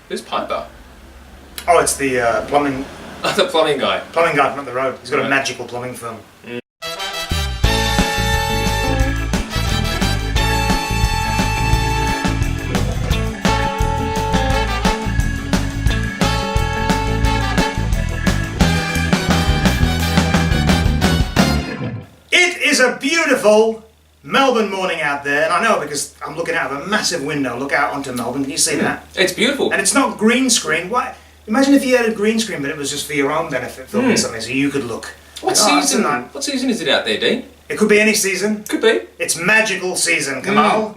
Who's Piper? Oh, it's the plumbing The plumbing guy. plumbing guy from up the road. He's got a Right. magical plumbing firm. It is a beautiful Melbourne morning out there, and I know because I'm looking out of a massive window. Look out onto Melbourne. Can you see that? It's beautiful. And it's not green screen. Why? Imagine if you had a green screen, but it was just for your own benefit, filming something, so you could look. What Like, season? oh, What season is it out there, Dean? it could be any season. Could be. It's magical season, Kamal.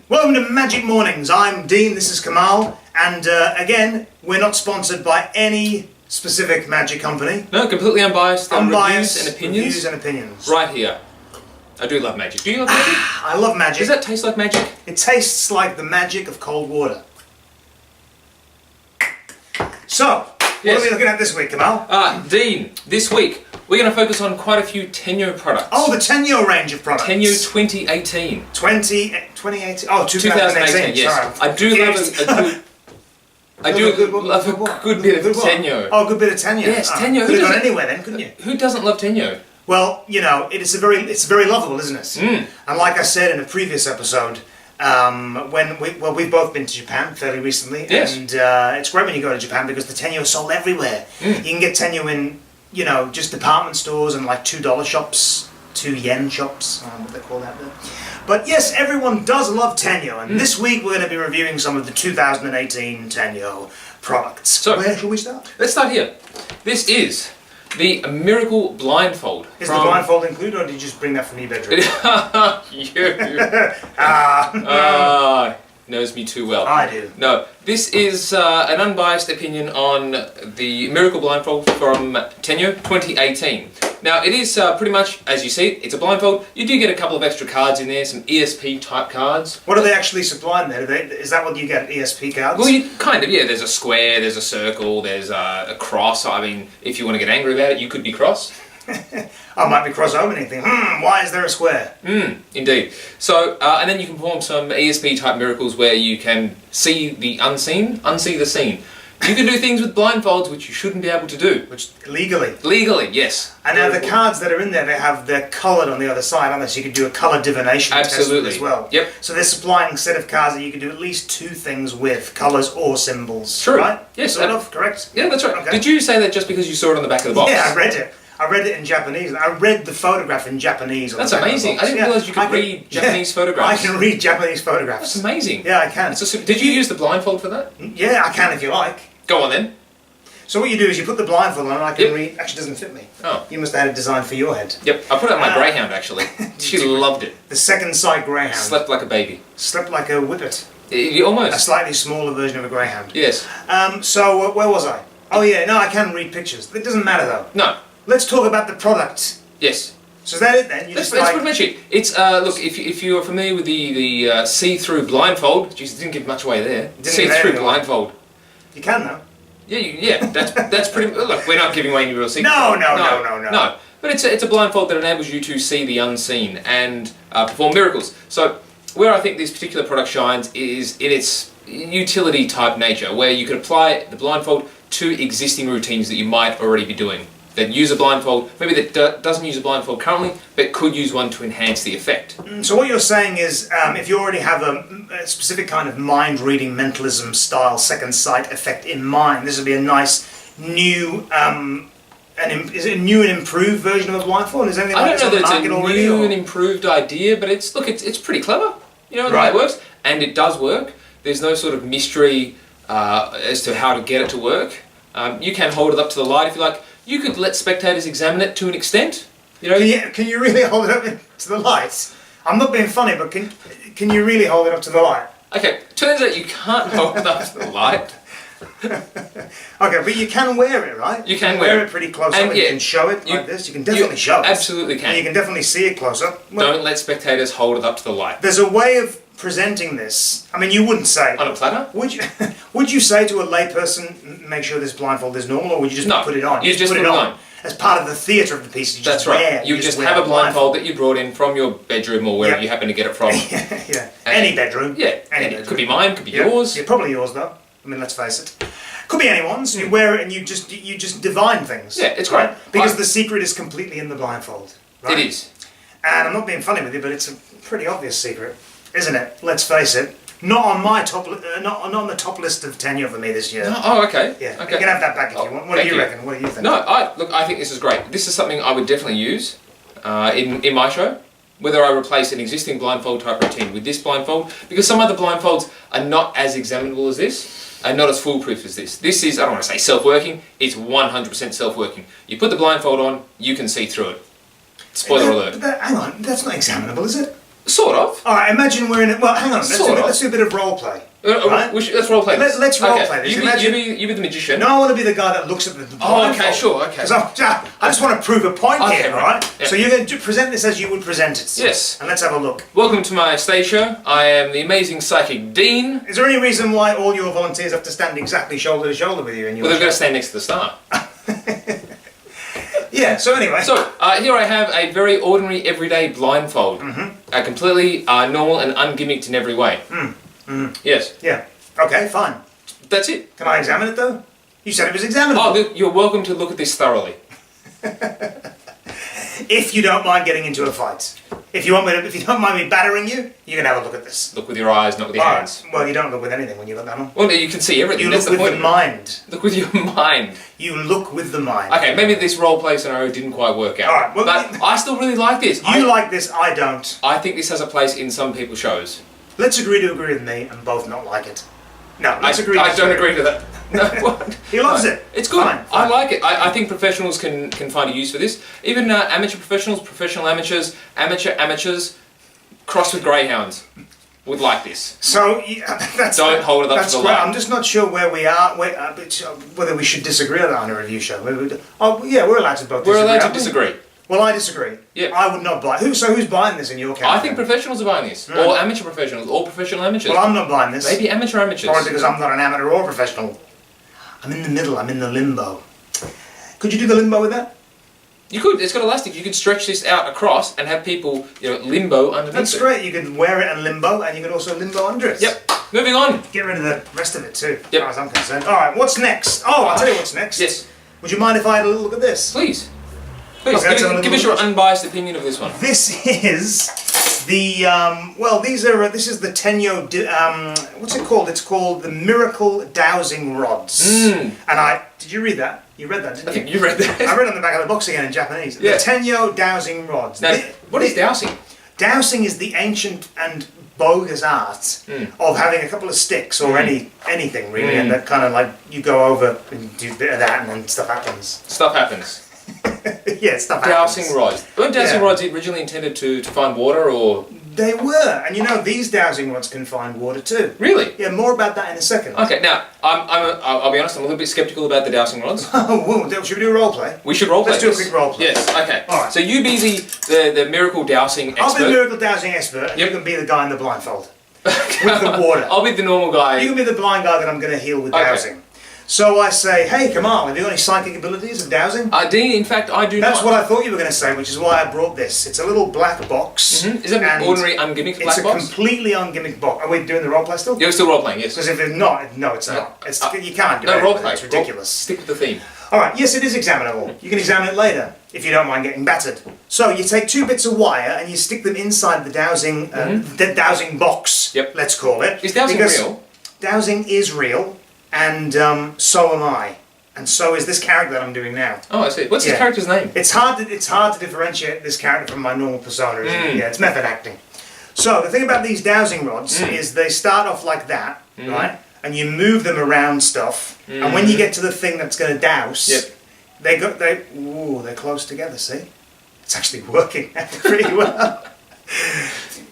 Welcome to Magic Mornings. I'm Dean, this is Kamal, and again, we're not sponsored by any specific magic company. No, completely unbiased. Unbiased reviews and opinions. reviews and opinions. Right here. I do love magic. Do you love magic? I love magic. Does that taste like magic? It tastes like the magic of cold water. So, what Yes. are we looking at this week, Kamal? Dean, this week we're going to focus on quite a few Tenyo products. Oh, the Tenyo range of products. Tenyo 2018. 2018. Oh, 2018, yes. Sorry. I do love a good... I do love a good bit of Tenyo. Oh, a good bit of Tenyo. Yes, Tenyo. Could Who have gone doesn't- anywhere then, couldn't you? Who doesn't love Tenyo? Well, you know, it's very lovable, isn't it? And like I said in a previous episode, we've both been to Japan fairly recently, Yes. and it's great when you go to Japan because the Tenyo is sold everywhere. You can get Tenyo in, you know, just department stores and like $2 shops, 2 yen shops, I don't know what they call that there. But yes, everyone does love Tenyo, and this week we're going to be reviewing some of the 2018 Tenyo products. So- where shall we start? Let's start here. This is the Miracle Blindfold. Is the blindfold included, or did you just bring that from your bedroom? Knows me too well. I do. No, this is an unbiased opinion on the Miracle Blindfold from Tenyo 2018. Now, it is pretty much, as you see, it's a blindfold. You do get a couple of extra cards in there, some ESP type cards. What are they actually supplying there? Is that what you get, ESP cards? Well, you kind of, yeah, there's a square, there's a circle, there's a cross. I mean, if you want to get angry about it, you could be cross. I might be cross-opening and think, why is there a square? Indeed. So, and then you can perform some ESP type miracles where you can see the unseen, unsee the seen. You can do things with blindfolds which you shouldn't be able to do. Which, legally. Legally, yes. And now the cards that are in there, they're coloured on the other side, aren't they? So you could do a colour divination test with Absolutely. as well. Yep. So they're supplying a set of cards that you can do at least 2 things with, colours or symbols. True. Right? Yes. Sort of, correct? Yeah, that's right. Okay. Did you say that just because you saw it on the back of the box? Yeah, I read it. I read it in Japanese. I read the photograph in Japanese. On That's the back of the amazing. box. I didn't realise you could read Japanese photographs. I can read Japanese photographs. That's amazing. Yeah, I can. Did you use the blindfold for that? Yeah, I can if you like. Go on then. So what you do is you put the blindfold on and I can Yep. read... Actually, it doesn't fit me. Oh. You must have had it designed for your head. Yep, I put it on my greyhound actually. She loved it. The second sight greyhound. Slept like a baby. Slept like a whippet. A Almost. slightly smaller version of a greyhound. Yes. So where was I? Oh yeah, no, I can read pictures. It doesn't matter though. No. Let's talk about the product. Yes. So is that it then? You Let's just like... pretty much it. It's look if you are familiar with the see-through blindfold. Jeez, it didn't give much away there. Didn't give See-through anything away. blindfold. You can though. Yeah. That's pretty. Look, we're not giving away any real secrets. No. No. But it's a blindfold that enables you to see the unseen and perform miracles. So where I think this particular product shines is in its utility type nature, where you can apply the blindfold to existing routines that you might already be doing. That use a blindfold, maybe that doesn't use a blindfold currently, but could use one to enhance the effect. So what you're saying is, if you already have a specific kind of mind-reading mentalism style second sight effect in mind, this would be a nice new. Is it a new and improved version of a blindfold? Is anything I like don't this know on that the it's a market already? new or- and improved idea, but it's pretty clever. You know the way Right. it works, and it does work. There's no sort of mystery as to how to get it to work. You can hold it up to the light if you like. You could let spectators examine it to an extent. You know, Can you really hold it up to the light? I'm not being funny, but can you really hold it up to the light? okay. Turns out you can't hold it up to the light. Okay, but you can wear it, right? You can wear wear it pretty close And up. yeah, You can show it like this. You can definitely show it. Absolutely can. And you can definitely see it close up. Well, Don't let spectators hold it up to the light. there's a way of presenting this. I mean, you wouldn't say. On a platter? Would you? Would you say to a layperson, make sure this blindfold is normal, or would you just No, put it on? you just put it on. as part of the theatre of the piece. You just That's right. wear, You just wear have a blindfold. blindfold that you brought in from your bedroom or wherever Yep. you happen to get it from. Yeah, And- any bedroom. Yeah, Any and it bedroom. could be mine, could be Yeah. yours. Yeah, probably yours though. I mean, let's face it. Could be anyone's. You wear it and you just divine things. Yeah, it's great. Because the secret is completely in the blindfold. Right? It is. And I'm not being funny with you, but it's a pretty obvious secret, isn't it? Let's face it. Not on my not on the top list of tenure for me this year. Oh, okay. Yeah, okay. you can have that back if you want. What do you reckon? What do you think? No, I think this is great. This is something I would definitely use in my show. Whether I replace an existing blindfold type routine with this blindfold, because some other blindfolds are not as examinable as this, and not as foolproof as this. This is, I don't want to say self-working, it's 100% self-working. You put the blindfold on, you can see through it. Spoiler alert. Hang on, that's not examinable, is it? Sort of. Alright, imagine we're in it. Well, hang on, let's do a bit of role play. Right? Let's role play this. Let's role play this. You be the magician. No, I want to be the guy that looks at the blindfold. Oh, okay, sure, okay. Because I just want to prove a point here, right? Yeah. So you're going to present this as you would present it. Yes. And let's have a look. Welcome to my stage show. I am the amazing psychic Dean. Is there any reason why all your volunteers have to stand exactly shoulder to shoulder with you? Well, they've got to stand next to the star. Yeah, so anyway. So, here I have a very ordinary, everyday blindfold. Completely normal and ungimmicked in every way. Yes. Yeah. Okay, fine. That's it. Can I examine it though? You said it was examinable. Oh, you're welcome to look at this thoroughly. If you don't mind getting into a fight. If you don't mind me battering you, you can have a look at this. Look with your eyes, not with your hands. Well, you don't look with anything when you look that on. Well, you can see everything. You That's look the with point. the mind. Look with your mind. You look with the mind. Okay, maybe this roleplay scenario didn't quite work out. Alright, well, but I still really like this. You like this, I don't. I think this has a place in some people's shows. Let's agree to agree with me and both not like it. No, let's agree. I don't agree to that. No, what? He loves it. It's good. Fine. I like it. I think professionals can find a use for this. Even amateur professionals, professional amateurs, amateurs, crossed with greyhounds would like this. So Don't hold it up to the light. I'm just not sure where we are, whether we should disagree on a review show. We're allowed to both. We're allowed to aren't we? disagree. Well, I disagree. Yeah. I would not buy. So who's buying this in your character? I think professionals are buying this, or amateur professionals, or professional amateurs. Well, I'm not buying this. Maybe amateur amateurs. Probably because I'm not an amateur or professional. I'm in the middle. I'm in the limbo. Could you do the limbo with that? You could. It's got elastic. You could stretch this out across and have people, limbo underneath That's it. great. You could wear it and limbo, and you could also limbo under it. Yep. Moving on. Get rid of the rest of it too, as Yep. far as I'm concerned. All right. What's next? Oh, I'll tell you what's next. Yes. Would you mind if I had a little look at this? Please. Please, Okay, let's have a give little us your look. unbiased opinion of this one. This is the this is the Tenyo. What's it called? It's called the Miracle Dowsing Rods. And did you read that? You read that, didn't I you? think you read that. I read it on the back of the box again in Japanese. Yeah. The Tenyo Dowsing Rods. Now, what is dowsing? Dowsing is the ancient and bogus art of having a couple of sticks or anything really, and that kind of like you go over and do a bit of that, and then stuff happens. Stuff happens. Yeah, stuff Dowsing happens. rods. Weren't dowsing Yeah. rods originally intended to find water, or...? They were, and these dowsing rods can find water too. Really? Yeah, more about that in a second. Okay, now, I'll be honest, I'm a little bit sceptical about the dowsing rods. Oh, should we do a role play? We should roleplay Let's do a this. quick roleplay. Yes, okay. Alright. So you be the miracle dowsing expert. I'll be the miracle dowsing expert, and Yep. you can be the guy in the blindfold with the water. I'll be the normal guy. You can be the blind guy that I'm going to heal with Okay. dowsing. So I say, hey, Kamal, have you got any psychic abilities of dowsing? Dean, in fact, I do That's not. what I thought you were going to say, which is why I brought this. It's a little black box. Is it an and ordinary, ungimmicked black It's a box? completely ungimmicked box. Are we doing the role play still? You're still roleplay, yes. Because if it's not, no, it's not. It's, you can't do No, it. roleplay. It's ridiculous. Stick with the theme. All right, yes, it is examinable. You can examine it later if you don't mind getting battered. So you take 2 bits of wire and you stick them inside the dowsing box. Yep. Let's call it. Is dowsing Because real? Dowsing is real, and so am I, and so is this character that I'm doing now. Oh, I see. What's his Yeah. character's name? It's hard to differentiate this character from my normal persona. Isn't it? Yeah, it's method acting. So the thing about these dowsing rods is they start off like that, right? And you move them around stuff, and when you get to the thing that's going to douse, Yep. they're close together. See, it's actually working pretty well.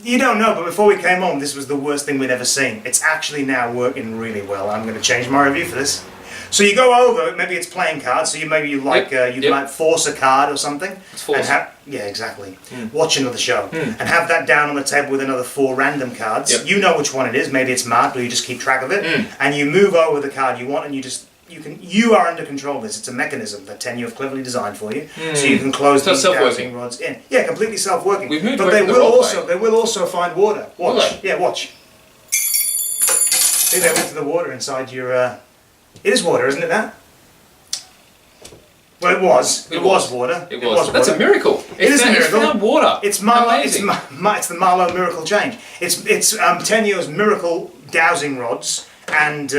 You don't know, but before we came on, this was the worst thing we'd ever seen. It's actually now working really well. I'm going to change my review for this. So you go over, maybe it's playing cards, so you might force a card or something. It's force. Yeah, exactly. Watch another show. And have that down on the table with another 4 random cards. Yep. You know which one it is, maybe it's marked, or you just keep track of it. And you move over the card you want, and you are under control of this. It's a mechanism that Tenyo have cleverly designed for you, so you can close So these self-working. dowsing rods in. Yeah, completely self-working. We've moved but away they from the role play. will also find water. Watch. Will they? Yeah, watch. See, they went to the water inside your. It is water, isn't it? That. Well, it was. It was water. It was. That's water. a miracle. It is a miracle. It found water. It's Marlow. It's, Amazing. it's the Marlow miracle change. It's Tenyo's miracle dowsing rods, and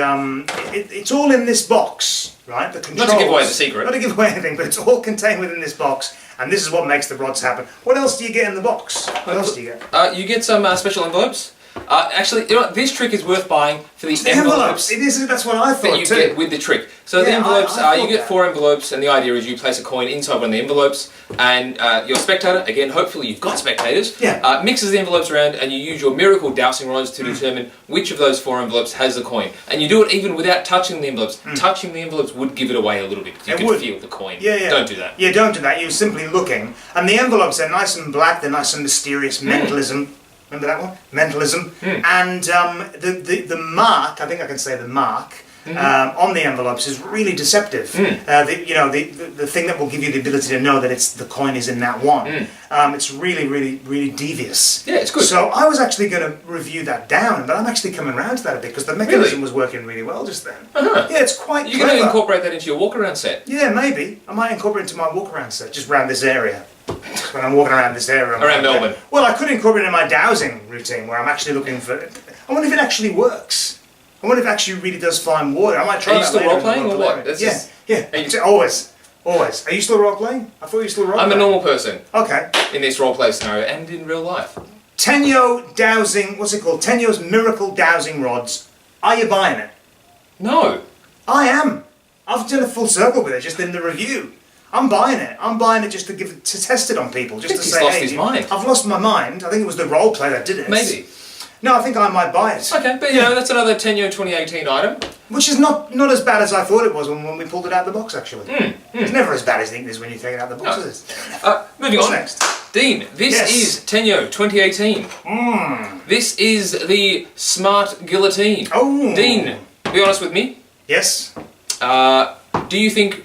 it's all in this box, right? The controls. Not to give away the secret. Not to give away anything, but it's all contained within this box, and this is what makes the rods happen. What else do you get in the box? What else do you get? You get some special envelopes. Actually, you know what? This trick is worth buying for the The envelopes It is. That's what I thought that you too. get with the trick. So the Yeah, envelopes, I you thought get that. 4 envelopes, and the idea is you place a coin inside one of the envelopes, and your spectator, again, hopefully you've got spectators, Yeah. mixes the envelopes around, and you use your miracle dowsing rods to determine which of those 4 envelopes has the coin. And you do it even without touching the envelopes. Touching the envelopes would give it away a little bit, because you It can would. feel the coin. Yeah, yeah. Don't do that. Yeah, don't do that. You're simply looking. And the envelopes, they're nice and black, they're nice and mysterious. Mentalism. Remember that one? Mentalism. And the mark, I think I can say the mark, on the envelopes is really deceptive. The thing that will give you the ability to know that the coin is in that one. It's really, really, really devious. Yeah, it's good. So I was actually going to review that down, but I'm actually coming around to that a bit, because the mechanism Really? was working really well just then. Uh-huh. Yeah, it's quite You're clever. going to incorporate that into your walk-around set. Yeah, maybe. I might incorporate it into my walk-around set, just around this area. When I'm walking around this area. I'm Around like, Melbourne. Well, I could incorporate it in my dowsing routine, where I'm actually looking for... I wonder if it actually works. I wonder if it actually really does find water. I might try Are you that still later in the role-playing or local what? area. That's Yeah, just- yeah. Are you- Always. Always. Are you still role-playing? I thought you were still role-playing. I'm a normal person Okay. in this role-play scenario and in real life. Tenyo dowsing... What's it called? Tenyo's miracle dowsing rods. Are you buying it? No. I am. I've done a full circle with it, just in the review. I'm buying it. I'm buying it just to test it on people, just I to think say, he's lost hey, his mind. I've lost my mind. I think it was the role play that did it. Maybe. No, I think I might buy it. Okay, but you know, that's another Tenyo 2018 item. Which is not as bad as I thought it was when we pulled it out of the box, actually. It's never as bad as you think it is when you take it out of the box, No. is it? Moving What's on. next? Dean, this Yes. is Tenyo 2018. This is the Smart Guillotine. Oh. Dean, be honest with me. Yes? Do you think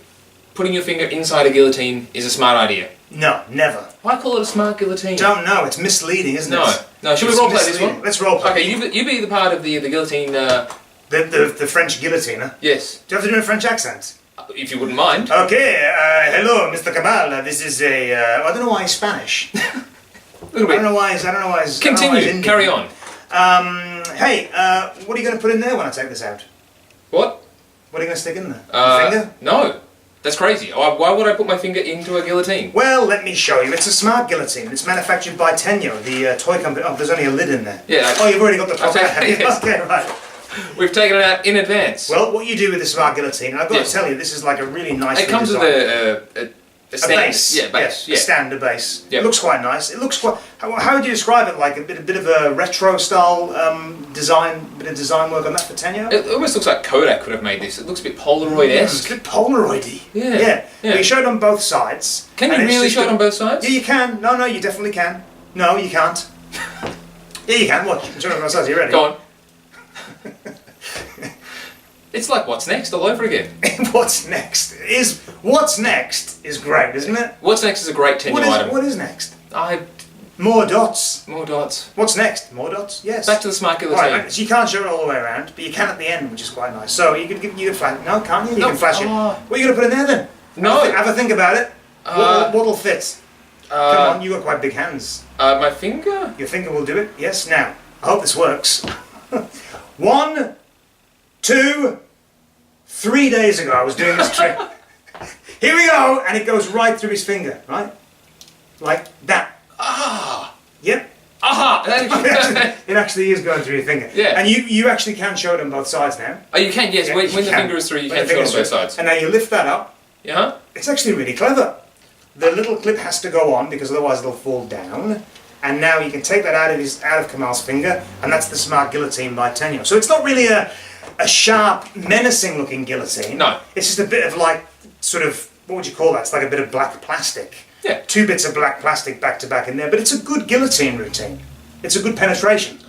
putting your finger inside a guillotine is a smart idea? No, never. Why call it a smart guillotine? Don't know. It's misleading, isn't No. it? No, should we It's roleplay this misleading. one? Let's roleplay. Okay, you be the part of the guillotine, The French guillotiner. yes, Do you have to do a French accent? if you wouldn't mind. Okay, hello, Mr. Cabal. This is I don't know why he's Spanish. A little I don't bit. know why he's. I don't know why he's. Continue, carry on. Hey, what are you going to put in there when I take this out? What? What are you going to stick in there? Your finger? No. That's crazy. Why would I put my finger into a guillotine? Well, let me show you. It's a smart guillotine. It's manufactured by Tenyo, the toy company. Oh, there's only a lid in there. Yeah. Oh, you've already got the top Okay, out. have you? yes. Okay, right. We've taken it out in advance. Well, what you do with the smart guilotine, and I've got Yes. to tell you, this is like a really nice. it comes with a a stand. base. Yeah, base. A standard base. Yeah. It looks quite nice. It looks quite. How would you describe it? Like a bit of a retro style design, bit of design work on that for Tenyo. It almost looks like Kodak could have made this. It looks a bit Polaroid-esque. It's a bit Polaroidy. Yeah, Yeah. yeah. We showed on both sides. Can you and it's really just show it on both sides? Yeah, you can. No, you definitely can. No, you can't. Yeah, you can. Watch. Show it on both sides. You ready? Go on. It's like What's Next all over again. What's next is great, isn't it? What's Next is a great Tenyo item. What is next? More dots. More dots. What's next? More dots? Yes. Back to the smart guillotine. Right, so you can't show it all the way around, but you can at the end, which is quite nice. So you can flash. No, can't you? You No. can flash it. Oh. What are you going to put in there then? No. Have a think about it. What'll fit? Come on, you got quite big hands. My finger? Your finger will do it. Yes. Now, I hope this works. 1, 2, 3 days ago, I was doing this trick. Here we go, and it goes right through his finger, right? Like that. Ah! Yep. Aha! It actually is going through your finger. Yeah. And you actually can show it on both sides now. Oh, you can, yes. Yeah, when you the can. finger is through, you When can the show it on finger's both through. sides. And now you lift that up. Yeah? It's actually really clever. The little clip has to go on because otherwise it'll fall down. And now you can take that out of Kamal's finger, and that's the smart guillotine by Tenyo. So it's not really a sharp, menacing looking guillotine. No. It's just a bit of like, sort of, what would you call that? It's like a bit of black plastic. Yeah. 2 bits of black plastic back to back in there, but it's a good guillotine routine. It's a good penetration.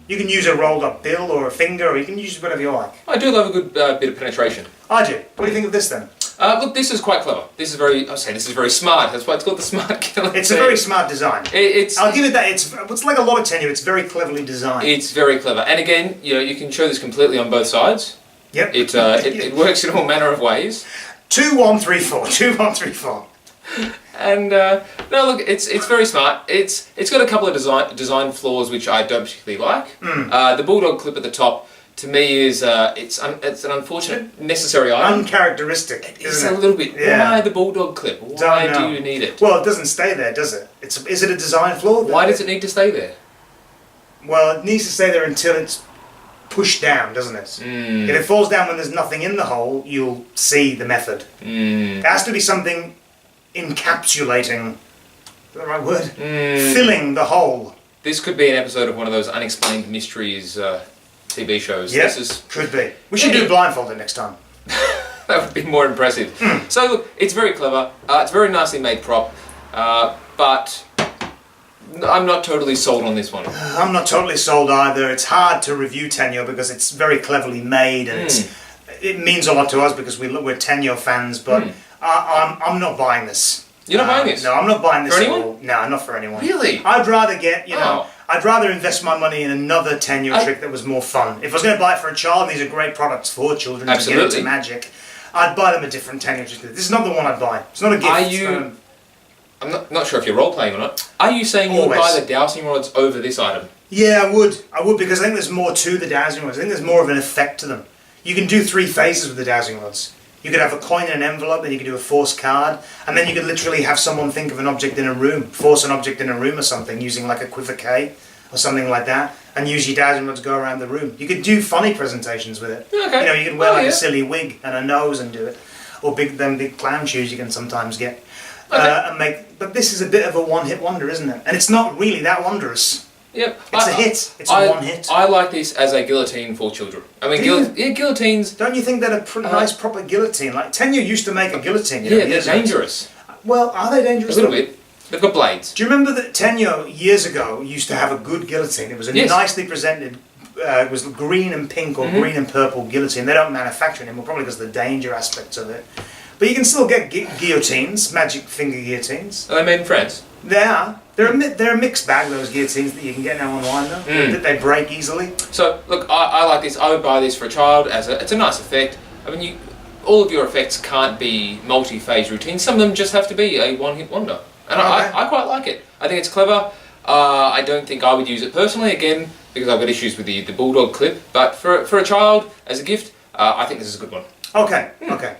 You can use a rolled up bill or a finger, or you can use whatever you like. I do love a good bit of penetration. I do. What do you think of this then? Look, this is quite clever. This is very, I say this is very smart. That's why it's called the Smart Guillotine. It's a very smart design. It's I'll give it that. It's like a lot of tenure. It's very cleverly designed. It's very clever. And again, you can show this completely on both sides. Yep. It works in all manner of ways. 2, 1, 3, 4. 2, 1, 3, 4. And no, look, it's very smart. It's got a couple of design flaws which I don't particularly like. The bulldog clip at the top, to me, is it's an unfortunate necessary item. Uncharacteristic. It's a little bit. Yeah. Why the bulldog clip? Why do you need it? Well, it doesn't stay there, does it? Is it a design flaw? Why does it need to stay there? Well, it needs to stay there until it's pushed down, doesn't it? If it falls down when there's nothing in the hole, you'll see the method. There has to be something encapsulating. Is that the right word? Filling the hole. This could be an episode of one of those unexplained mysteries TV shows. Yes, could be. We should do blindfolded next time. That would be more impressive. So look, it's very clever. It's a very nicely made prop, but I'm not totally sold on this one. I'm not totally sold either. It's hard to review Tenyo because it's very cleverly made and it means a lot to us because we're Tenyo fans, but I'm not buying this. You're not buying this? No, I'm not buying this For at anyone? all. No, not for anyone. Really? I'd rather get, Oh. I'd rather invest my money in another Tenyo trick that was more fun. If I was going to buy it for a child, these are great products for children to get into magic, I'd buy them a different Tenyo trick. This is not the one I'd buy. It's not a gift. Are you... I'm not sure if you're role-playing or not. Are you saying you would buy the dowsing rods over this item? Yeah, I would because I think there's more to the dowsing rods. I think there's more of an effect to them. You can do 3 phases with the dowsing rods. You could have a coin in an envelope, then you could do a force card, and then you could literally have someone think of an object in a room, force an object in a room or something, using like a quiver K or something like that, and use your dowsing rods to go around the room. You could do funny presentations with it. Okay. You can wear a silly wig and a nose and do it, or big clown shoes you can sometimes get. But this is a bit of a one-hit wonder, isn't it? And it's not really that wondrous. Yep. It's a hit. It's a one hit. I like this as a guillotine for children. I mean, guillotines... Don't you think that a nice proper guillotine, like Tenyo used to make a guillotine, they're dangerous. Well, are they dangerous? A little bit. They've got blades. Do you remember that Tenyo, years ago, used to have a good guillotine? It was a nicely presented, it was green and pink or green and purple guillotine. They don't manufacture anymore, probably because of the danger aspects of it. But you can still get guillotines, magic finger guillotines. Are they made in France? They are. They're a mixed bag, those guillotines that you can get now online, though. That they break easily. So, look, I like this. I would buy this for a child. It's a nice effect. I mean, all of your effects can't be multi-phase routines. Some of them just have to be a one-hit wonder. And I quite like it. I think it's clever. I don't think I would use it personally, again, because I've got issues with the bulldog clip. But for a child, as a gift, I think this is a good one. Okay, okay.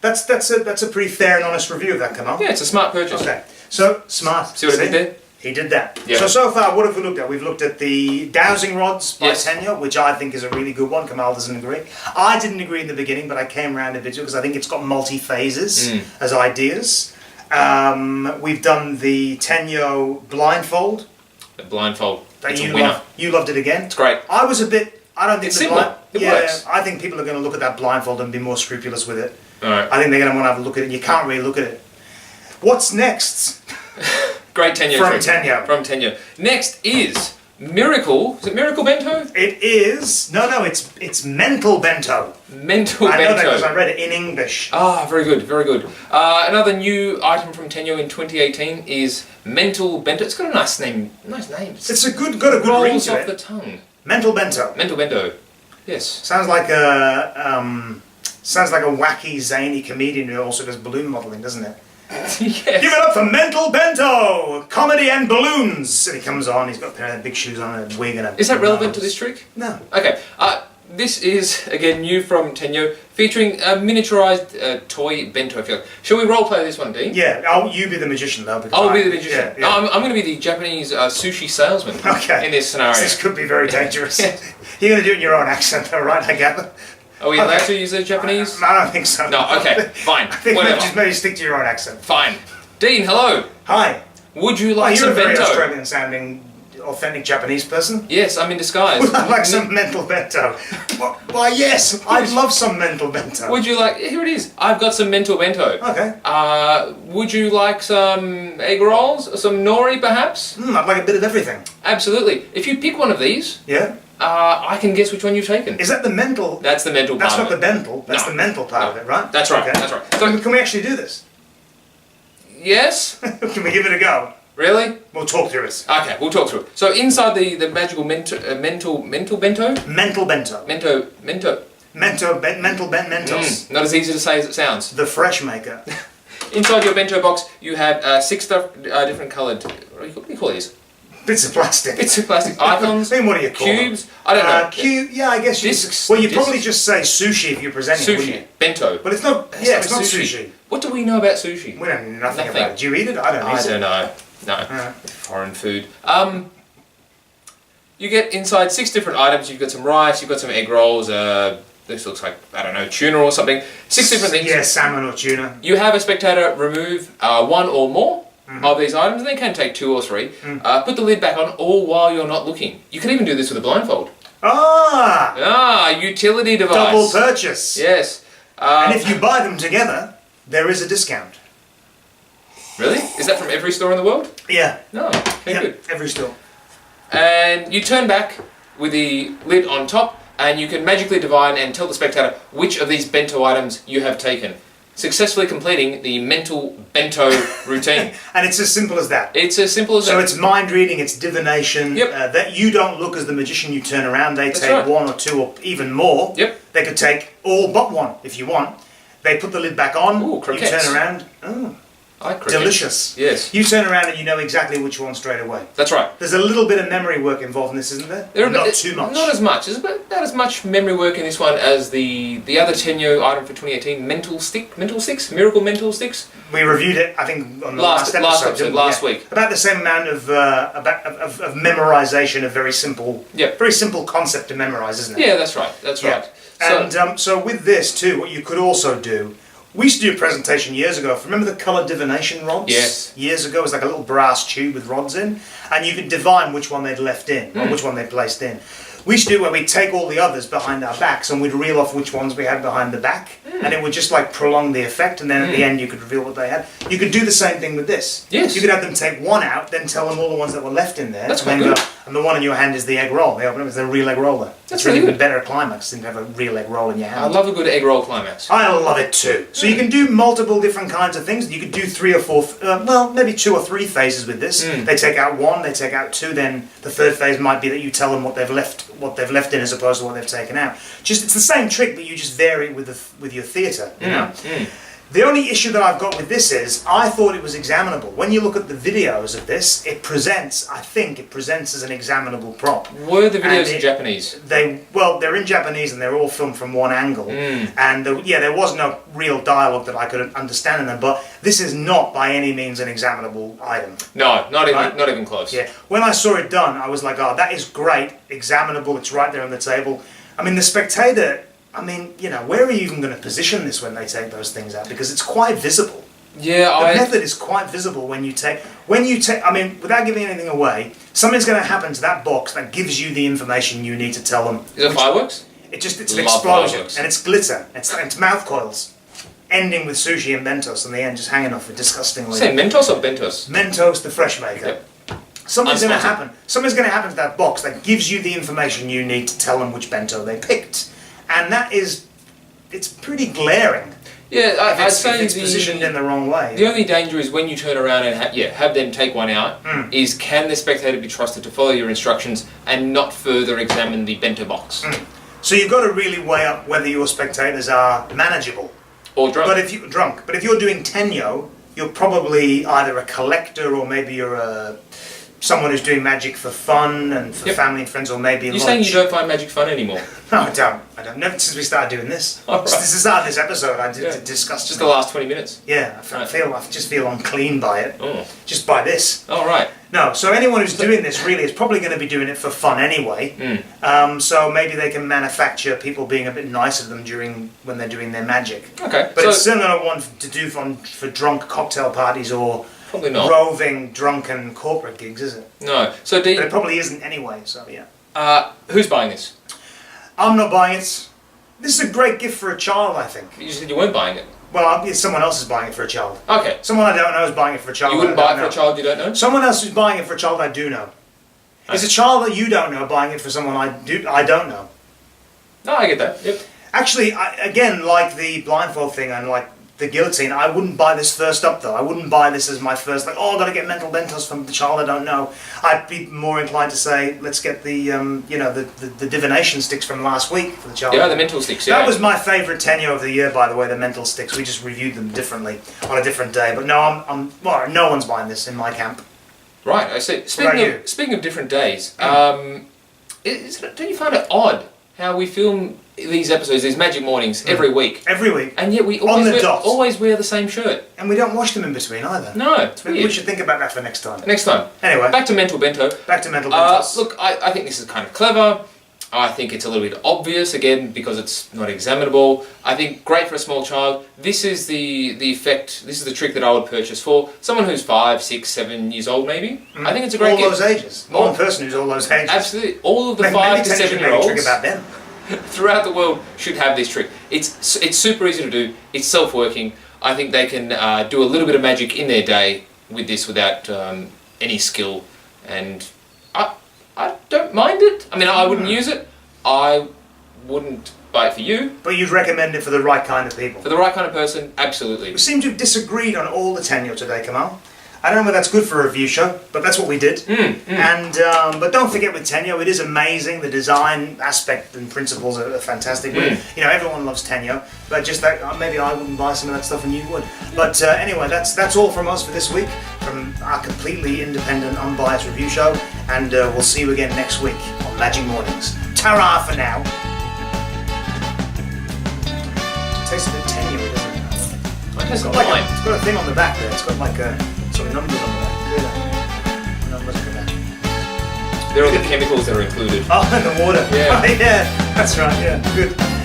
That's a pretty fair and honest review of that, Kamal. Yeah, it's a smart purchase. Okay, so smart. See what I did there? He did that. Yeah. So far, what have we looked at? We've looked at the dowsing rods by Yes. Tenyo, which I think is a really good one. Kamal doesn't agree. I didn't agree in the beginning, but I came around a bit because I think it's got multi-phases as ideas. We've done the Tenyo blindfold. The blindfold. It's You a winner. you loved it again. It's great. I was a bit. I don't think It's the simple. It yeah, works. I think people are going to look at that blindfold and be more scrupulous with it. All right. I think they're going to want to have a look at it. You can't really look at it. What's next? Great Tenyo From trick. Tenyo. From Tenyo. Next is Miracle. Is it Miracle Bento? It is it's mental bento. Mental I know that Bento. because I read it in English. Ah, very good, very good. Another new item from Tenyo in 2018 is Mental Bento. It's got a nice name. Nice name. It's got a good ring rolls to off it. the tongue. Mental bento. Mental Bento. Yes. Sounds like a wacky zany comedian who also does balloon modelling, doesn't it? Yes. Give it up for Mental Bento! Comedy and balloons! And he comes on, he's got a pair of big shoes on and a wig and a... Is that relevant to this trick? No. Okay. This is, again, new from Tenyo, featuring a miniaturized toy bento. Shall we roleplay this one, Dean? Yeah, you be the magician though. Because I'll be the magician. Yeah. No, I'm going to be the Japanese sushi salesman in this scenario. This could be very dangerous. You're going to do it in your own accent though, right? I gather. Are we allowed to use the Japanese? I don't think so. No, okay, fine. I think Whatever. just maybe stick to your own accent. Fine. Dean, hello. Hi. Would you Well, like you're some a very bento? Australian sounding, authentic Japanese person. Yes, I'm in disguise. Would I like some mental bento? Why, yes, I'd love some mental bento. Would you like... Here it is. I've got some mental bento. Okay. Would you like some egg rolls? Some nori, perhaps? I'd like a bit of everything. Absolutely. If you pick one of these, Yeah? I can guess which one you've taken. Is that the mental? That's the mental part. That's not of the it. mental. That's No. the mental part of it, right? That's right. Okay. That's right. Can we actually do this? Yes. Can we give it a go? Really? We'll talk through it. Okay, we'll talk through it. So inside the magical mental bento. Mental bento. Mental. Mentos. Not as easy to say as it sounds. The fresh maker. Inside your bento box, you have 6 different coloured. What do you call these? Bits of plastic. Bits of plastic icons. I mean, what do you call Cubes. them? I don't know. Cube. Yeah, I guess you. Discs. Well, you'd probably Discs. just say sushi if you're presenting it, wouldn't you? Sushi. Bento. But it's not. Yeah, it's not sushi. What do we know about sushi? We don't know nothing Nothing. about it. Do you eat it? I don't eat I it. don't know. No. Alright. Foreign food. You get inside 6 different items. You've got some rice. You've got some egg rolls. This looks like, I don't know, tuna or something. 6 different things. Yeah, salmon or tuna. You have a spectator remove 1 or more of these items, and they can take 2 or 3. Put the lid back on, all while you're not looking. You can even do this with a blindfold. Ah! Utility device. Double purchase. Yes. And if you buy them together, there is a discount. Really? Is that from every store in the world? Yeah. No. Okay, Yeah, good. every store. And you turn back with the lid on top, and you can magically divine and tell the spectator which of these bento items you have taken, successfully completing the mental bento routine. And it's as simple as that. It's as simple as So that. it's mind reading, it's divination. Yep. That you don't look as the magician, you turn around, they That's take right. 1 or 2 or even more. Yep. They could take all but 1 if you want. They put the lid back on, Ooh, you croquettes. turn around, oh, I cricket. delicious. Yes. You turn around and you know exactly which one straight away. That's right. There's a little bit of memory work involved in this, isn't there? Not too much. Not as much. There's about as much memory work in this one as the other Tenyo item for 2018, Mental Sticks, Miracle Mental Sticks. We reviewed it, I think, on the Last episode, didn't we? last week. About the same amount of of memorization, of very simple concept to memorize, isn't it? Yeah, that's right. That's Yeah. right. So, And so with this too, what you could also do, we used to do a presentation years ago. Remember the colour divination rods? Yes. Years ago, it was like a little brass tube with rods in, and you could divine which one they'd left in, or which one they'd placed in. We used to do it where we'd take all the others behind our backs and we'd reel off which ones we had behind the back, and it would just like prolong the effect, and then at the end you could reveal what they had. You could do the same thing with this. Yes. You could have them take 1 out, then tell them all the ones that were left in there, That's and then quite go, and the one in your hand is the egg roll. They open it as a real egg roller. That's It's really an even good. better climax than to have a real egg roll in your hand. I love a good egg roll climax. I love it too. So you can do multiple different kinds of things. You could do 3 or 4, well, maybe 2 or 3 phases with this. They take out 1, they take out 2. Then the third phase might be that you tell them what they've left in, as opposed to what they've taken out. Just it's the same trick, but you just vary with your theatre. You know. The only issue that I've got with this is I thought it was examinable. When you look at the videos of this, it presents as an examinable prop. Were the videos And in Japanese? They're in Japanese and they're all filmed from one angle. And there was no real dialogue that I could understand in them. But this is not by any means an examinable item. No, not even Right. not even close. Yeah. When I saw it done, I was like, oh, that is great, examinable. It's right there on the table. I mean, the spectator. I mean, where are you even going to position this when they take those things out? Because it's quite visible. Yeah, The method is quite visible when you take. I mean, without giving anything away, something's going to happen to that box that gives you the information you need to tell them. Is it fireworks? It's an Love explosion, fireworks. and it's glitter. It's mouth coils, ending with sushi and Mentos, and the end just hanging off it disgustingly. Say Mentos or Bentos? Mentos, the fresh maker. Yep. Something's going to Unsponsored. happen. Something's going to happen to that box that gives you the information you need to tell them which bento they picked, and it's pretty glaring. Yeah, I'd If say it's positioned in the wrong way. the only danger is when you turn around and have them take one out, is can the spectator be trusted to follow your instructions and not further examine the bento box? So you've got to really weigh up whether your spectators are manageable. Or drunk. But if you're doing Tenyo, you're probably either a collector or maybe you're someone who's doing magic for fun and for family and friends, or maybe You're saying you don't find magic fun anymore? No, I don't. Never since we started doing this. All right. Since the start of this episode, I did Yeah. discuss Just the last 20 minutes? Yeah, I just feel unclean by it. Oh. Just by this. All right. No, so anyone who's doing this really is probably going to be doing it for fun anyway. So maybe they can manufacture people being a bit nicer to them when they're doing their magic. Okay. But so, it's certainly not one to do for drunk cocktail parties or probably not. roving drunken corporate gigs, is it? No. So, But it probably isn't anyway, so yeah. who's buying this? I'm not buying it. This is a great gift for a child, I think. You said you weren't buying it. Well, someone else is buying it for a child. Okay. Someone I don't know is buying it for a child. You wouldn't I buy don't it for a know. child you don't know? Someone else who's buying it for a child I do know. It's a child that you don't know buying it for someone I don't know. No, I get that. Yep. Actually, again, like the blindfold thing and like the guillotine, I wouldn't buy this first up though. I wouldn't buy this as my first, like, oh, I've got to get mental bentos from the child I don't know. I'd be more inclined to say, let's get the, the divination sticks from last week for the child. Yeah, the mental sticks, yeah. That was my favourite tenure of the year, by the way, the mental sticks. We just reviewed them differently on a different day. But no, well, no one's buying this in my camp. Right, I see. Speaking of different days, don't you find it odd how we film these episodes, these Magic Mornings, every week? Every week. And yet we always wear the same shirt. And we don't wash them in between either. No, it's weird. We should think about that for next time. Next time. Anyway. Back to Mental Bento. Back to Mental Bentos. Look, I think this is kind of clever. I think it's a little bit obvious, again, because it's not examinable. I think great for a small child. This is the effect, this is the trick that I would purchase for someone who's 5, 6, 7 years old maybe. I think it's a great all gift. those ages. One person who's all those ages. Absolutely. All of the 5 to 7 year olds about them. throughout the world should have this trick. It's super easy to do. It's self-working. I think they can do a little bit of magic in their day with this without any skill, and I don't mind it. I mean, I wouldn't use it. I wouldn't buy it for you. But you'd recommend it for the right kind of people. For the right kind of person, absolutely. We seem to have disagreed on all the tenure today, Kamal. I don't know whether that's good for a review show, but that's what we did. And but don't forget with tenure, it is amazing. The design aspect and principles are fantastic. You know, everyone loves tenure, but just that maybe I wouldn't buy some of that stuff and you would. But anyway, that's all from us for this week, from our completely independent, unbiased review show. And we'll see you again next week on Magic Mornings. Ta-ra for now. It tastes a bit tenure, doesn't it? I taste It's got a thing on the back there. It's got like sort of numbers on the back. Look at that. Numbers on the back. There are the chemicals that are included. Oh, and the water. Yeah. Yeah, that's right. Yeah, good.